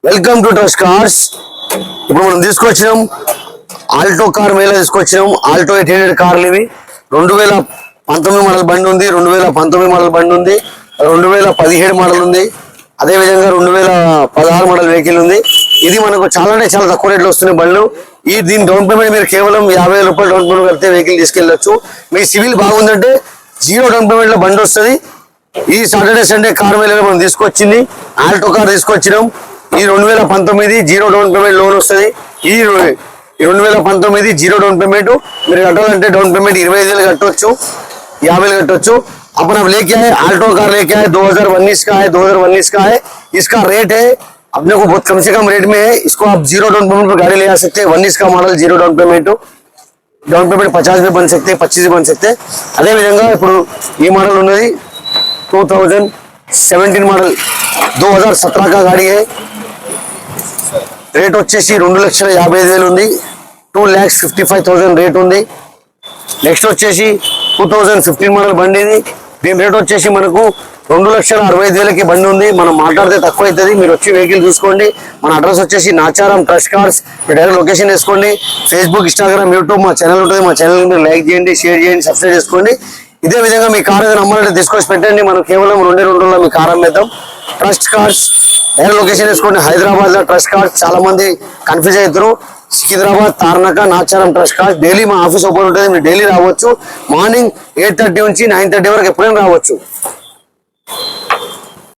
Welcome to trust cars. ఇప్పుడు మనం తీసుకొచ్చినాం ఆల్టో కార్ మేళ తీసుకొచ్చినాం. ఆల్టో 800 కార్లు ఇవి. 2019 మోడల్ బండి ఉంది, 2019 మోడల్ బండి ఉంది, 2017 మోడల్ ఉంది, అదేవిధంగా 2016 మోడల్ వెహికల్ ఉంది. ఇది మనకు చాలా అంటే చాలా తక్కువ రేట్లో వస్తున్నాయి బండ్లు. దీని డౌన్ పేమెంట్ మీరు కేవలం 50,000 రూపాయలు డౌన్ పేమెంట్ కడితే వెహికల్ తీసుకెళ్ళొచ్చు. మీ సివిల్ బాగుందంటే 0 డౌన్ పేమెంట్ లో బండి వస్తుంది. ఈ సాటర్డే సండే కార్ మేళలో మనం తీసుకొచ్చింది ఆల్టో కార్ తీసుకొచ్చినాం. ఈ 2019 0 डाउन पेमेंट लोन वस्तुदी. ఈ 2019 0 डाउन पेमेंट మీరు కట్టాలంటే డౌన్ పేమెంట్ 25,000 కట్టొచ్చు, 50,000 కట్టొచ్చు. अपन अब लेके आए आल्टो कार लेके आए 2019 का है. 2019 का है. इसका रेट है अपने को बहुत कम से कम रेट में है. इसको आप 0 डाउन पेमेंट पर गाड़ी ले आ सकते हैं. 19 का मॉडल 0 डाउन पेमेंट 50 में बन सकते हैं, 25 में बन सकते हैं. అదే విధంగా ఇప్పుడు ఈ మోడల్ ఉన్నది 2017 मॉडल 2017 का गाड़ी है. రేట్ వచ్చేసి 2,55,000 ఉంది. 2,55,000 రేట్ ఉంది. నెక్స్ట్ వచ్చేసి 2015 మోడల్ బండి ఇది. దీని రేట్ వచ్చేసి మనకు 2,65,000కి బండి ఉంది. మనం మాట్లాడితే తక్కువ అవుతుంది. మీరు వచ్చి వెహికల్ చూసుకోండి. మన అడ్రస్ వచ్చేసి నాచారం ట్రస్ట్ కార్స్. మీరు డైరెక్ట్ లొకేషన్ వేసుకోండి. ఫేస్బుక్, ఇన్స్టాగ్రామ్, యూట్యూబ్ మా ఛానల్ ఉంటుంది. మా ఛానల్ మీరు లైక్ చేయండి, షేర్ చేయండి, సబ్స్క్రైబ్ చేసుకోండి. ఇదే విధంగా మీ కార్ ఏదైనా అమ్మాలంటే తీసుకొచ్చి పెట్టండి. మనం కేవలం 2 రోజుల్లో మీ కార్ అమ్మేద్దాం. ట్రస్ట్ కార్స్ డైరెక్ట్ లొకేషన్ వేసుకోండి. హైదరాబాద్ లో ట్రస్ట్ కార్స్ చాలా మంది కన్ఫ్యూజ్ అవుతారు. Secunderabad, Tarnaka, Nacharam Trust Cars. Daily మా ఆఫీస్ ఓపెన్ ఉంటుంది. మీరు డైలీ రావచ్చు. మార్నింగ్ 8:30 నుంచి 9:30 వరకు ఎప్పుడైనా రావచ్చు.